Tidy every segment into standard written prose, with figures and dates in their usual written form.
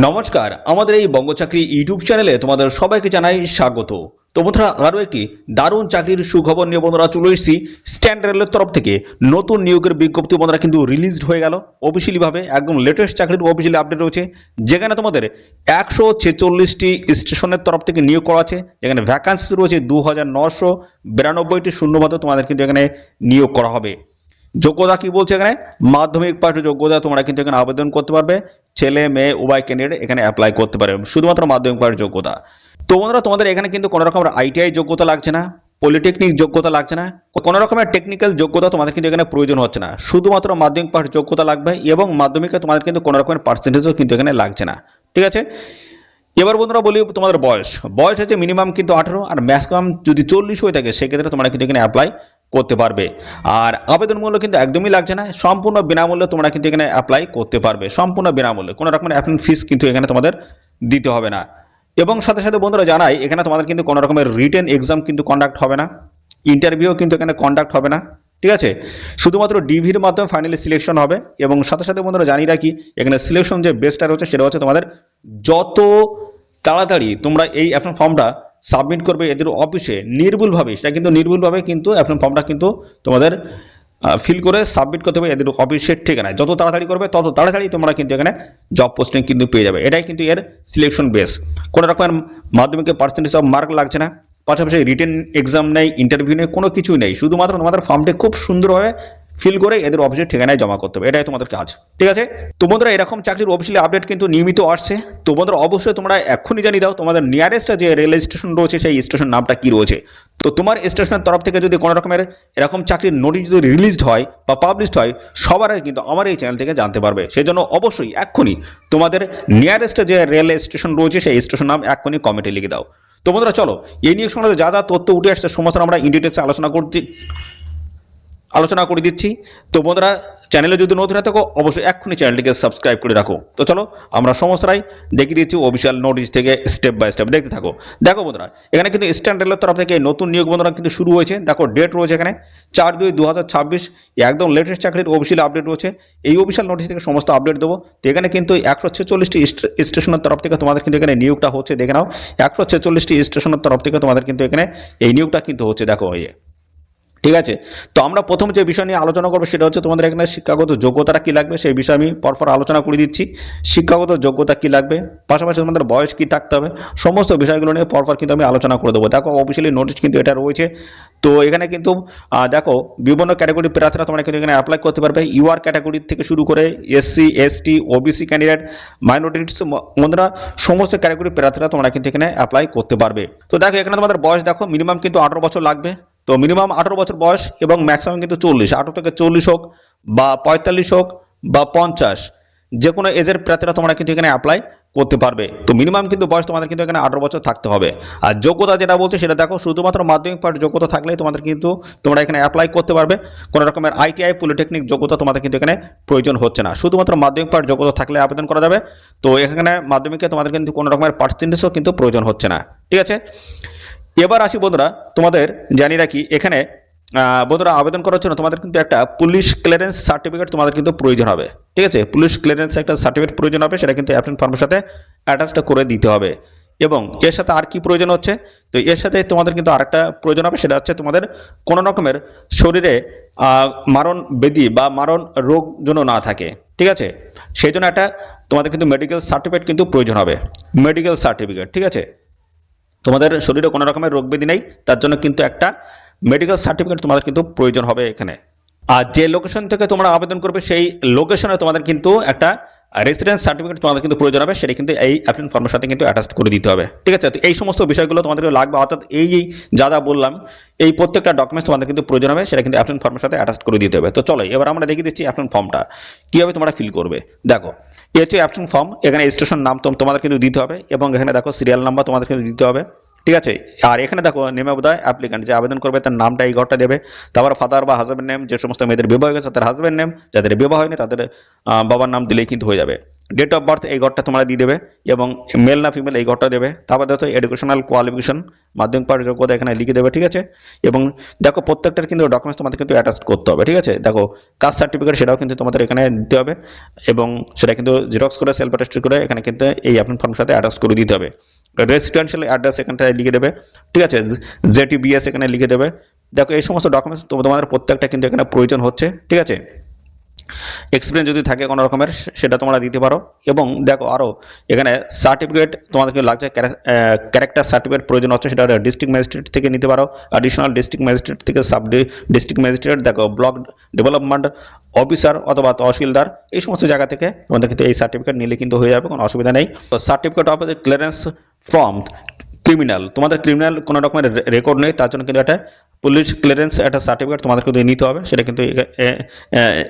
নমস্কার, আমাদের এই বঙ্গচাকরি ইউটিউব চ্যানেলে তোমাদের সবাইকে জানাই স্বাগত। তো বন্ধুরা, আরও একটি দারুণ চাকরির সুখবর নিয়ে বন্ধুরা চলে এসেছি। স্ট্যান্ড রেলের তরফ থেকে নতুন নিয়োগের বিজ্ঞপ্তি বন্ধুরা কিন্তু রিলিজড হয়ে গেল অফিসিয়ালি ভাবে। একদম লেটেস্ট চাকরির অফিসিয়ালি আপডেট রয়েছে, যেখানে তোমাদের 146টি স্টেশনের তরফ থেকে নিয়োগ করা আছে, যেখানে ভ্যাকান্সি রয়েছে 2992টি শূন্যপদ তোমাদের কিন্তু এখানে নিয়োগ করা হবে। যোগ্যতা কি বলছে এখানে? মাধ্যমিক পাশ যোগ্যতা তোমরা কিন্তু এখানে আবেদন করতে পারবে। ছেলে মেয়ে উভয় ক্যান্ডিডেট এখানে অ্যাপ্লাই করতে পারে, শুধুমাত্র মাধ্যমিক পাশ যোগ্যতা। তো বন্ধুরা, তোমাদের এখানে কিন্তু কোনো রকমের আইটিআই যোগ্যতা লাগছে না, পলিটেকনিক যোগ্যতা লাগছে না, কোনো রকমের টেকনিক্যাল যোগ্যতা তোমাদের কিন্তু এখানে প্রয়োজন হচ্ছে না। শুধুমাত্র মাধ্যমিক পাশ যোগ্যতা লাগবে, এবং মাধ্যমিকে তোমাদের কিন্তু কোনো রকমের পার্সেন্টেজও কিন্তু এখানে লাগছে না। ঠিক আছে, এবার বন্ধুরা বলি তোমাদের বয়স হচ্ছে মিনিমাম কিন্তু 18, আর ম্যাক্সিমাম যদি 40 হয়ে থাকে সেক্ষেত্রে তোমরা কিন্তু এখানে অ্যাপ্লাই করতে পারবে। আর আবেদন মূল্য কিন্তু একদমই লাগছে না, সম্পূর্ণ বিনামূল্যে তোমরা কিন্তু এখানে অ্যাপ্লাই করতে পারবে, সম্পূর্ণ বিনামূল্যে। কোনো রকমের অ্যাপ্লিকেশন ফিস কিন্তু এখানে তোমাদের দিতে হবে না। এবং সাথে সাথে বন্ধুরা জানাই, এখানে তোমাদের কিন্তু কোনো রকমের রিটেন এক্সাম কিন্তু কন্ডাক্ট হবে না, ইন্টারভিউ কিন্তু এখানে কন্ডাক্ট হবে না। ঠিক আছে, শুধুমাত্র ডিভির মাধ্যমে ফাইনালি সিলেকশন হবে। এবং সাথে সাথে বন্ধুরা জানিয়ে রাখি, এখানে সিলেকশন যে বেসটা রয়েছে সেটা হচ্ছে তোমাদের যত তাড়াতাড়ি তোমরা এই অ্যাপ্লিকেশন ফর্মটা সাবমিট করবে এদের অফিসে নির্ভুলভাবে, সেটা কিন্তু নির্ভুলভাবে কিন্তু অ্যাপ্লিকেশন ফর্মটা কিন্তু তোমাদের ফিল করে সাবমিট করতে হবে এদের অফিসের ঠিকানায়। যত তাড়াতাড়ি করবে তত তাড়াতাড়ি তোমরা কিন্তু এখানে জব পোস্টিং কিন্তু পেয়ে যাবে। এটাই কিন্তু এর সিলেকশন বেস। কোনো রকমের মাধ্যমিকে পার্সেন্টেজ অফ মার্ক লাগছে না, পাশাপাশি রিটেন এক্সাম নেই, ইন্টারভিউ নেই, কোনো কিছুই নেই। শুধুমাত্র তোমাদের ফর্মটি খুব সুন্দরভাবে ফিল করে এদের অফিসের ঠিকানায় জমা করতে হবে, এটাই তোমাদের কাজ। ঠিক আছে, তো বন্ধুরা এরকম চাকরির অফিসিয়ালি আপডেট কিন্তু নিয়মিত আসছে। তো বন্ধুরা অবশ্যই তোমরা এক্ষুনি জানিয়ে দাও তোমাদের নিয়ারেস্ট যে রেল স্টেশন রয়েছে সেই স্টেশন নামটা কি রয়েছে। তো তোমার স্টেশনের তরফ থেকে যদি কোনো রকমের এরকম চাকরির নোটিশ যদি রিলিজড হয় বা পাবলিশড হয়, সবার আগে কিন্তু আমার এই চ্যানেল থেকে জানতে পারবে। সেই জন্য অবশ্যই এক্ষুনি তোমাদের নিয়ারেস্ট যে রেল স্টেশন রয়েছে সেই স্টেশন নাম এক্ষুনি কমেন্টে লিখে দাও। তো বন্ধুরা চলো, এই নিয়ে সম্বন্ধে যা যা তথ্য উঠে আসছে সমস্ত আমরা ইন ডিটেলসে আলোচনা করে দিচ্ছি। তো বন্ধুরা, চ্যানেলে যদি নতুন হয়ে থাকো অবশ্যই এক্ষুনি চ্যানেলটিকে সাবস্ক্রাইব করে রাখো। তো চলো আমরা সমস্তটাই দেখিয়ে দিচ্ছি অফিসিয়াল নোটিশ থেকে স্টেপ বাই স্টেপ দেখতে থাকো। দেখো বন্ধুরা, এখানে কিন্তু ইস্টার্ন রেলের তরফ থেকে নতুন নিয়োগ বন্ধুরা কিন্তু শুরু হয়েছে। দেখো ডেট রয়েছে এখানে 4/2/2026, একদম লেটেস্ট চাকরির অফিসিয়াল আপডেট রয়েছে। এই অফিসিয়াল নোটিশ থেকে সমস্ত আপডেট দেবো। তো এখানে কিন্তু 146টি স্টেশনের তরফ থেকে তোমাদের কিন্তু এখানে নিয়োগটা হচ্ছে, দেখে নাও। 146টি স্টেশনের তরফ থেকে তোমাদের কিন্তু এখানে এই নিয়োগটা কিন্তু হচ্ছে, দেখো এই। ঠিক আছে, তো আমরা প্রথম যে বিষয় নিয়ে আলোচনা করবো সেটা হচ্ছে তোমাদের এখানে শিক্ষাগত যোগ্যতাটা কি লাগবে সেই বিষয়ে আমি পরপর আলোচনা করে দিচ্ছি। শিক্ষাগত যোগ্যতা কি লাগবে, পাশাপাশি তোমাদের বয়স কি থাকতে হবে, সমস্ত বিষয়গুলো নিয়ে পরপর কিন্তু আমি আলোচনা করে দেবো। দেখো অফিসিয়ালি নোটিশ কিন্তু এটা রয়েছে। তো এখানে কিন্তু দেখো বিভিন্ন ক্যাটাগরির প্রার্থীরা তোমরা কিন্তু এখানে অ্যাপ্লাই করতে পারবে। ইউআর ক্যাটাগরি থেকে শুরু করে SC ST OBC candidate, minorities বন্ধুরা, সমস্ত ক্যাটাগরির প্রার্থীরা তোমরা কিন্তু এখানে অ্যাপ্লাই করতে পারবে। তো দেখো এখানে তোমাদের বয়স দেখো মিনিমাম কিন্তু 18 বছর লাগবে। তো মিনিমাম 18 বছর বয়স এবং ম্যাক্সিমাম কিন্তু 40, 18 থেকে 40 হোক বা 45 হোক বা 50, যে কোনো এজের প্রার্থীরা তোমরা কিন্তু এখানে অ্যাপ্লাই করতে পারবে। তো মিনিমাম কিন্তু বয়স তোমাদের কিন্তু এখানে 18 বছর থাকতে হবে। আর যোগ্যতা যেটা বলছে সেটা দেখো, শুধুমাত্র মাধ্যমিক পাশ যোগ্যতা থাকলেই তোমাদের কিন্তু তোমরা এখানে অ্যাপ্লাই করতে পারবে। কোনো রকমের আইটিআই পলিটেকনিক যোগ্যতা তোমাদের কিন্তু এখানে প্রয়োজন হচ্ছে না, শুধুমাত্র মাধ্যমিক পাশ যোগ্যতা থাকলে আবেদন করা যাবে। তো এখানে মাধ্যমিকে তোমাদের কিন্তু কোনো রকমের পার্সেন্টেজও কিন্তু প্রয়োজন হচ্ছে না। ঠিক আছে, এবার আসি বন্ধুরা, তোমাদের জানিয়ে রাখি এখানে বন্ধুরা আবেদন করার জন্য তোমাদের কিন্তু একটা পুলিশ ক্লিয়ারেন্স সার্টিফিকেট তোমাদের কিন্তু প্রয়োজন হবে। ঠিক আছে, পুলিশ ক্লিয়ারেন্স একটা সার্টিফিকেট প্রয়োজন হবে, সেটা কিন্তু অ্যাপ্লিকেশন ফর্মের সাথে অ্যাটাচটা করে দিতে হবে। এবং এর সাথে আর কি প্রয়োজন হচ্ছে, তো এর সাথে তোমাদের কিন্তু আরেকটা প্রয়োজন হবে, সেটা হচ্ছে তোমাদের কোনো রকমের শরীরে মারণ ব্যাধি বা মারণ রোগ যেন না থাকে। ঠিক আছে, সেই জন্য একটা তোমাদের কিন্তু মেডিকেল সার্টিফিকেট কিন্তু প্রয়োজন হবে, মেডিকেল সার্টিফিকেট। ঠিক আছে, তোমাদের শরীরে কোনো রকমের রোগ ব্যাধি নেই, তার জন্য কিন্তু একটা মেডিকেল সার্টিফিকেট তোমাদের কিন্তু প্রয়োজন হবে এখানে। আর যে লোকেশন থেকে তোমরা আবেদন করবে সেই লোকেশনে তোমাদের কিন্তু একটা রেসিডেন্স সার্টিফিকেট তোমাদের কিন্তু প্রয়োজন হবে, সেটা কিন্তু এই অ্যাপ্লিকেশন ফর্মের সাথে কিন্তু অ্যাটাচ করে দিতে হবে। ঠিক আছে, তো এই সমস্ত বিষয়গুলো তোমাদের লাগবে, অর্থাৎ এই যা যা বললাম এই প্রত্যেকটা ডকুমেন্টস তোমাদের কিন্তু প্রয়োজন হবে, সেটা কিন্তু অ্যাপ্লিকেশন ফর্মের সাথে অ্যাটাচ করে দিতে হবে। তো চলো এবার আমরা দেখিয়ে দিচ্ছি অ্যাপ্লিকেশন ফর্মটা কীভাবে তোমরা ফিল করবে। দেখো এই হচ্ছে অ্যাপ্লিকেশন ফর্ম, এখানে স্টেশন নাম তোমাদের কিন্তু দিতে হবে, এবং এখানে দেখো সিরিয়াল নাম্বার তোমাদের কিন্তু দিতে হবে। ঠিক আছে, আর এখানে দেখো নেম অফ দ্য অ্যাপ্লিক্যান্ট, যে আবেদন করবে তার নামটা এই ঘরটা দেবে। তারপর ফাদার বা হাজব্যান্ড নেম, যে সমস্ত মেয়েদের বিবাহ হয়ে গেছে তাদের হাজব্যান্ড নেম, যাদের বিবাহ হয়নি তাদের বাবার নাম দিলেই কিন্তু হয়ে যাবে। ডেট অফ বার্থ এই ঘরটা তোমরা দিয়ে দেবে এবং মেল না ফিমেল এই ঘরটা দেবে। তারপর দেখো এডুকেশনাল কোয়ালিফিকেশন মাধ্যমিক পাশ যোগ্যতা এখানে লিখে দেবে, ঠিক আছে। এবং দেখো প্রত্যেকটার কিন্তু ডকুমেন্টস তোমাদের কিন্তু অ্যাটাচ করতে হবে, ঠিক আছে। দেখো কাস্ট সার্টিফিকেট সেটাও কিন্তু তোমাদের এখানে দিতে হবে এবং সেটা কিন্তু জেরক্স করে সেলফ অ্যাটেস্ট করে এখানে কিন্তু এই অ্যাপ্লিকেশন ফর্মের সাথে অ্যাটাচ করে দিতে হবে। রেসিডেন্সিয়াল অ্যাড্রেস এখানটায় লিখে দেবে, ঠিক আছে। জেটিবিএস এখানে লিখে দেবে। দেখো এই সমস্ত ডকুমেন্টস তোমাদের প্রত্যেকটা কিন্তু এখানে প্রয়োজন হচ্ছে, ঠিক আছে। এক্সপিরিয়েন্স যদি থাকে কোনো রকমের সেটা তোমরা দিতে পারো। এবং দেখো আরও এখানে সার্টিফিকেট তোমাদেরকে লাগছে, ক্যারেক্টার সার্টিফিকেট প্রয়োজন হচ্ছে, সেটা ডিস্ট্রিক্ট ম্যাজিস্ট্রেট থেকে নিতে পারো, অ্যাডিশনাল ডিস্ট্রিক্ট ম্যাজিস্ট্রেট থেকে সাব ডিস্ট্রিক্ট ম্যাজিস্ট্রেট, দেখো ব্লক ডেভেলপমেন্ট অফিসার অথবা তহসিলদার এই সমস্ত জায়গা থেকে তোমাদের কিন্তু এই সার্টিফিকেট নিলে কিন্তু হয়ে যাবে, কোনো অসুবিধা নেই। তো certificate of clearance from criminal, তোমাদের ক্রিমিনাল কোনো রকমের রেকর্ড নেই, তার জন্য কিন্তু একটা পুলিশ ক্লিয়ারেন্স একটা সার্টিফিকেট তোমাদের কিন্তু নিতে হবে, সেটা কিন্তু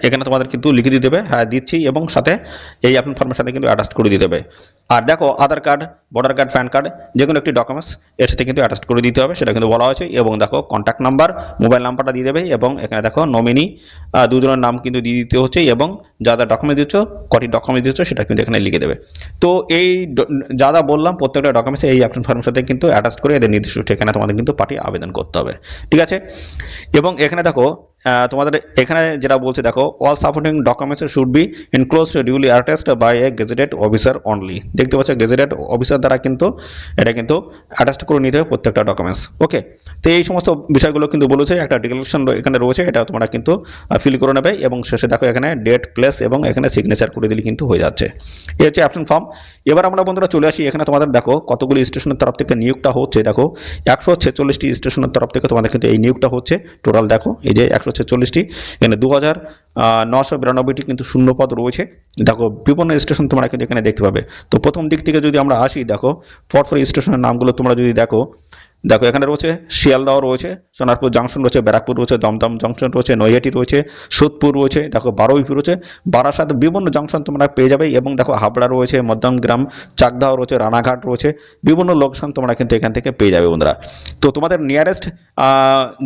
এখানে তোমাদের কিন্তু লিখে দিতে হবে হ্যাঁ দিচ্ছি, এবং সাথে এই অ্যাপ্লিকেশন ফর্মের সাথে কিন্তু অ্যাটাচ করে দিতে হবে। আর দেখো Aadhaar card, voter card, PAN card যে কোনো একটি ডকুমেন্টস এর সাথে কিন্তু অ্যাটাচ করে দিতে হবে, সেটা কিন্তু বলা হয়েছে। এবং দেখো কন্ট্যাক্ট নাম্বার, মোবাইল নাম্বারটা দিয়ে দেবে এবং এখানে দেখো নমিনি দুজনের নাম কিন্তু দিয়ে দিতে হচ্ছে, এবং যা যা ডকুমেন্টস দিচ্ছ, কটি ডকুমেন্টস দিচ্ছ সেটা কিন্তু এখানে লিখে দেবে। তো এই যা যা বললাম প্রত্যেকটা ডকুমেন্টস এই অ্যাপ্লিকেশন ফর্মের সাথে কিন্তু অ্যাটাচ করে এদের নির্দিষ্ট ঠিকানা তোমাদের কিন্তু পাঠিয়ে আবেদন করতে হবে, ঠিক আছে। এবং এখানে দেখো তোমাদের এখানে যেটা বলছে দেখো all supporting documents should be enclosed duly attached by a gazetted officer only. দেখতে পাচ্ছ গেজেটেড অফিসার দ্বারা কিন্তু এটা কিন্তু অ্যাটাচড করে নিতে হবে প্রত্যেকটা ডকুমেন্টস, ওকে। তো এই সমস্ত বিষয়গুলো কিন্তু বলেছে, একটা ডিক্লারেশন এখানে রয়েছে, এটা তোমরা কিন্তু ফিল করে নেবে এবং শেষে দেখো এখানে ডেট, প্লেস এবং এখানে সিগনেচার করে দিলে কিন্তু হয়ে যাচ্ছে। এই হচ্ছে অ্যাপ্লিকেশন ফর্ম। এবার আমরা বন্ধুরা চলে আসি এখানে তোমাদের দেখো কতগুলি স্টেশনের তরফ থেকে নিয়োগটা হচ্ছে। দেখো 146টি স্টেশনের তরফ থেকে তোমাদের কিন্তু এই নিয়োগটা হচ্ছে। টোটাল দেখো এই যে 146টি, এখানে 2992টি কিন্তু শূন্য পদ রয়েছে। দেখো বিভিন্ন স্টেশন তোমরা কিন্তু এখানে দেখতে পাবে। তো প্রথম দিক থেকে যদি আমরা আসি, দেখো পরপর স্টেশনের নামগুলো তোমরা যদি দেখো এখানে রয়েছে শিয়ালদহ রয়েছে, সোনারপুর জংশন রয়েছে, ব্যারাকপুর রয়েছে, দমদম জংশন রয়েছে, নৈহাটি রয়েছে, সোদপুর রয়েছে, দেখো বারুইপুর রয়েছে, বারাসাত, বিভিন্ন জংশন তোমরা পেয়ে যাবে। এবং দেখো হাবড়া রয়েছে, মধ্যমগ্রাম, চাকদাহ রয়েছে, রানাঘাট রয়েছে, বিভিন্ন লোকেশন তোমরা কিন্তু এখান থেকে পেয়ে যাবে বন্ধুরা। তো তোমাদের নিয়ারেস্ট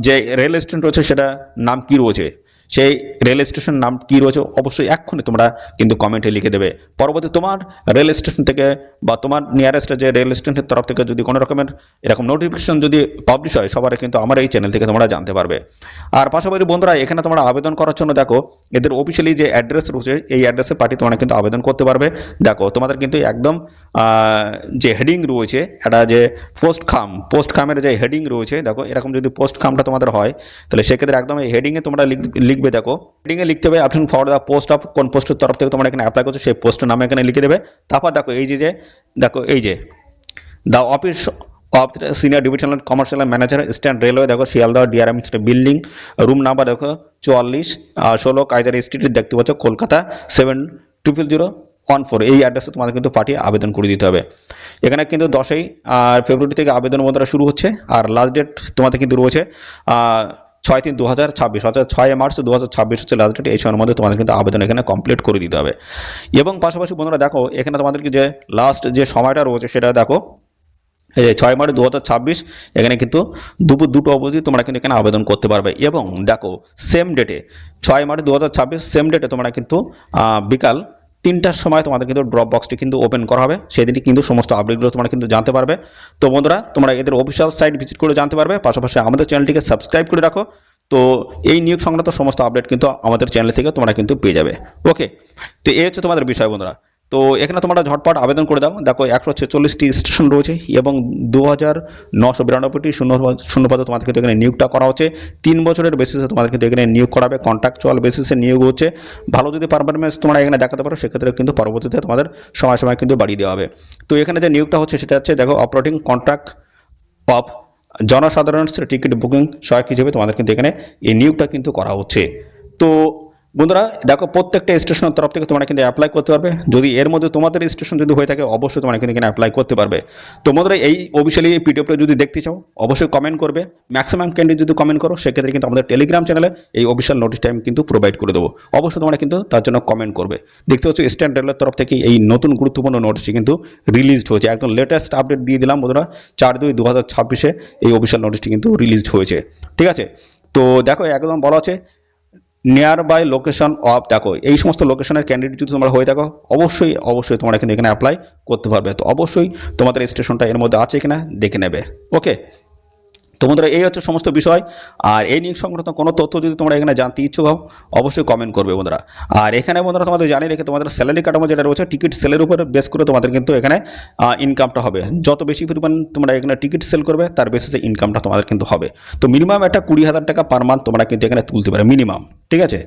যে রেল স্টেশন রয়েছে সেটা নাম কি রয়েছে, সেই রেল স্টেশনের নাম কি রয়েছে অবশ্যই এক্ষুনি তোমরা কিন্তু কমেন্টে লিখে দেবে। পরবর্তী তোমার রেল স্টেশন থেকে বা তোমার নিয়ারেস্ট যে রেল স্টেশনের তরফ থেকে যদি কোনো রকমের এরকম নোটিফিকেশন যদি পাবলিশ হয়, সবার কিন্তু আমার এই চ্যানেল থেকে তোমরা জানতে পারবে। আর পাশাপাশি বন্ধুরা এখানে তোমরা আবেদন করার জন্য দেখো এদের অফিসিয়ালি যে অ্যাড্রেস রয়েছে এই অ্যাড্রেসে পাঠিয়ে তোমরা কিন্তু আবেদন করতে পারবে। দেখো তোমাদের কিন্তু একদম যে হেডিং রয়েছে, এটা যে পোস্ট খামের যে হেডিং রয়েছে, দেখো এরকম যদি পোস্ট খামটা তোমাদের হয় তাহলে সেক্ষেত্রে একদম এই হেডিংয়ে তোমরা লিখবে। দেখো হেডিংয়ে লিখতে হবে option for the post of, কোন পোস্টের তরফ থেকে তোমরা এখানে অ্যাপ্লাই করছো সেই পোস্টের নাম এখানে লিখে দেবে। তারপর দেখো এই যে দেখো এই যে the office of senior divisional commercial manager stand railway, দেখো Sealdah DRM building, room number দেখো 44 16 কাইজার স্ট্রিট, দেখতে পাচ্ছ কলকাতা 700014। এই অ্যাড্রেসে তোমাদের কিন্তু পাঠিয়ে আবেদন করে দিতে হবে। এখানে কিন্তু 10ই ফেব্রুয়ারি থেকে আবেদন বন্ধুরা শুরু হচ্ছে, আর লাস্ট ডেট তোমাদের কিন্তু রয়েছে 6/3/2026, অর্থাৎ 6 মার্চ 2026 হচ্ছে লাস্ট ডেট। এই সময়ের মধ্যে তোমাদের কিন্তু আবেদন এখানে কমপ্লিট করে দিতে হবে। এবং পাশাপাশি বন্ধুরা দেখো এখানে তোমাদেরকে যে লাস্ট যে সময়টা রয়েছে সেটা দেখো এই যে 6 মার্চ 2026, এখানে কিন্তু দুপুর 2টো অবধি তোমরা কিন্তু এখানে আবেদন করতে পারবে। এবং দেখো সেম ডেটে 6 মার্চ 2026 সেম ডেটে তোমরা কিন্তু বিকাল 3টার সময় তোমাদের কিন্তু ড্রপ বক্সটি কিন্তু ওপেন করা হবে, সেদিনই কিন্তু সমস্ত আপডেটগুলো তোমরা কিন্তু জানতে পারবে। তো বন্ধুরা তোমরা এদের অফিসিয়াল সাইট ভিজিট করে জানতে পারবে, পাশাপাশি আমাদের চ্যানেলটিকে সাবস্ক্রাইব করে রাখো। তো এই নিয়োগ সংক্রান্ত সমস্ত আপডেট কিন্তু আমাদের চ্যানেল থেকে তোমরা কিন্তু পেয়ে যাবে, ওকে। তো এই হচ্ছে তোমাদের বিষয় বন্ধুরা। তো এখানে তোমরা ঝটপট আবেদন করে দাও। দেখো 146টি স্টেশন রয়েছে এবং 2992টি শূন্যপদে তোমাদের কিন্তু এখানে নিয়োগটা করা হচ্ছে। 3 বছরের বেসিসে তোমাদের কিন্তু এখানে নিয়োগ করাবে, কন্ট্রাকচুয়াল বেসিসে নিয়োগ হচ্ছে। ভালো যদি পারফরমেন্স তোমরা এখানে দেখাতে পারো সেক্ষেত্রে কিন্তু পরবর্তীতে তোমাদের সময় কিন্তু বাড়িয়ে দেওয়া হবে। তো এখানে যে নিয়োগটা হচ্ছে সেটা হচ্ছে দেখো অপারেটিং কন্ট্রাক্ট অফ জনসাধারণ টিকিট বুকিং সহায়ক হিসেবে তোমাদের কিন্তু এখানে এই নিয়োগটা কিন্তু করা হচ্ছে। তো বন্ধুরা দেখো প্রত্যেকটা স্টেশনের তরফ থেকে তোমরা কিন্তু অ্যাপ্লাই করতে পারবে। যদি এর মধ্যে তোমাদের স্টেশন যদি হয়ে থাকে অবশ্যই তোমরা কিন্তু এখানে অ্যাপ্লাই করতে পারবে। তো বন্ধুরা এই অফিসিয়ালি এই পিডিএফটা যদি দেখতে চাও অবশ্যই কমেন্ট করবে। ম্যাক্সিমাম ক্যান্ডিডেট যদি কমেন্ট করো সেক্ষেত্রে কিন্তু আমাদের টেলিগ্রাম চ্যানেলে এই অফিসিয়াল নোটিশ টাইম কিন্তু প্রোভাইড করে দেবো। অবশ্যই তোমরা কিন্তু তার জন্য কমেন্ট করবে। দেখতে হচ্ছে ইস্টার্ন রেলের তরফ থেকে এই নতুন গুরুত্বপূর্ণ নোটিশটি কিন্তু রিলিজড হয়েছে, একদম লেটেস্ট আপডেট দিয়ে দিলাম বন্ধুরা। 4/2/2026 এই অফিসিয়াল নোটিশটি কিন্তু রিলিজড হয়েছে, ঠিক আছে। তো দেখো একদম বলা আছে নিয়ার বাই লোকেশন অফ, দেখো এই সমস্ত লোকেশনের ক্যান্ডিডেট যদি তোমরা হয়ে থাকো অবশ্যই তোমরা কিন্তু এখানে অ্যাপ্লাই করতে পারবে। তো অবশ্যই তোমাদের স্টেশনটা এর মধ্যে আছে কিনা দেখে নেবে। ওকে, তো বন্ধুরা এই হচ্ছে সমস্ত বিষয়। আর এই নিয়োগ সংক্রান্ত কোনো তথ্য যদি তোমরা এখানে জানতে ইচ্ছুক হও অবশ্যই কমেন্ট করবে বন্ধুরা। আর এখানে বন্ধুরা তোমাদের জানিয়ে রেখে তোমাদের স্যালারি কাঠামো যেটা রয়েছে টিকিট সেলের উপর বেস করে তোমাদের কিন্তু এখানে ইনকামটা হবে। যত বেশি পরিমাণ তোমরা এখানে টিকিট সেল করবে তার বেসিসে ইনকামটা তোমাদের কিন্তু হবে। তো মিনিমাম একটা 20,000 টাকা পার মান্থ তোমরা কিন্তু এখানে তুলতে পারো মিনিমাম, ঠিক আছে।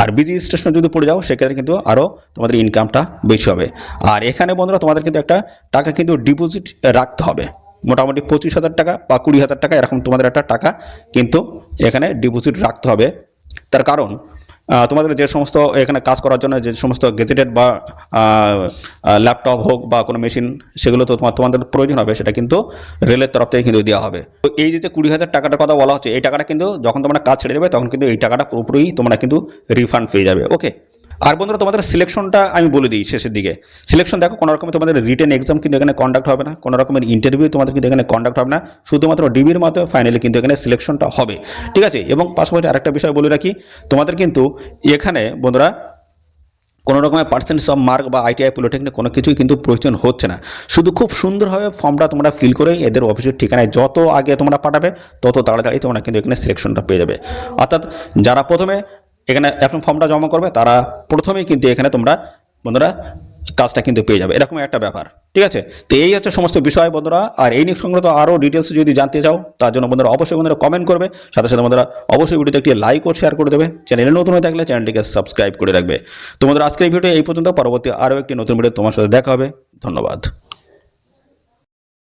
আর বিজি স্টেশনে যদি পড়ে যাও সেক্ষেত্রে কিন্তু আরও তোমাদের ইনকামটা বেশি হবে। আর এখানে বন্ধুরা তোমাদের কিন্তু একটা টাকা কিন্তু ডিপোজিট রাখতে হবে, মোটামুটি 25,000 টাকা বা 20,000 টাকা এরকম তোমাদের একটা টাকা কিন্তু এখানে ডিপোজিট রাখতে হবে। তার কারণ তোমাদের যে সমস্ত এখানে কাজ করার জন্য যে সমস্ত গেজেটেড বা ল্যাপটপ হোক বা কোনো মেশিন সেগুলো তো তোমাদের প্রয়োজন হবে, সেটা কিন্তু রেলের তরফ থেকে কিন্তু দেওয়া হবে। তো এই যে 20,000 টাকাটার কথা বলা হচ্ছে, এই টাকাটা কিন্তু যখন তোমরা কাজ ছেড়ে দেবে তখন কিন্তু এই টাকাটা পুরোপুরি তোমরা কিন্তু রিফান্ড পেয়ে যাবে। ওকে, আর বন্ধুরা তোমাদের সিলেকশনটা আমি বলে দিই শেষের দিকে। সিলেকশন দেখো, কোনো রকমের তোমাদের রিটেন এক্সাম কিন্তু এখানে কন্ডাক্ট হবে না, কোনো রকমের ইন্টারভিউ তোমাদের কিন্তু এখানে কন্ডাক্ট হবে না, শুধুমাত্র ডিবির মাধ্যমে ফাইনালি কিন্তু এখানে সিলেকশনটা হবে, ঠিক আছে। এবং পাশাপাশি আরেকটা বিষয় বলে রাখি, তোমাদের কিন্তু এখানে বন্ধুরা কোনো রকমের পার্সেন্টেজ অফ মার্ক বা আইটিআই পলিটেকনিক কোনো কিছুই কিন্তু প্রয়োজন হচ্ছে না। শুধু খুব সুন্দরভাবে ফর্মটা তোমরা ফিল করে এদের অফিসের ঠিকানায় যত আগে তোমরা পাঠাবে তত তাড়াতাড়ি তোমরা কিন্তু এখানে সিলেকশনটা পেয়ে যাবে। অর্থাৎ যারা প্রথমে এখানে ফর্মটা জমা করবে তারা প্রথমেই কিন্তু এখানে তোমরা বন্ধুরা কাজটা কিন্তু পেয়ে যাবে, এরকম একটা ব্যাপার, ঠিক আছে। তো এই হচ্ছে সমস্ত বিষয় বন্ধুরা। আর এই নিয়ে সংক্রান্ত আরও ডিটেলস যদি জানতে চাও তার জন্য বন্ধুরা অবশ্যই বন্ধুরা কমেন্ট করবে, সাথে সাথে বন্ধুরা অবশ্যই ভিডিওতে একটি লাইক ও শেয়ার করে দেবে, চ্যানেলে নতুন হয়ে থাকলে চ্যানেলটিকে সাবস্ক্রাইব করে রাখবে। তোমাদের আজকের ভিডিও এই পর্যন্ত, পরবর্তী আরও একটি নতুন ভিডিও তোমার সাথে দেখা হবে। ধন্যবাদ।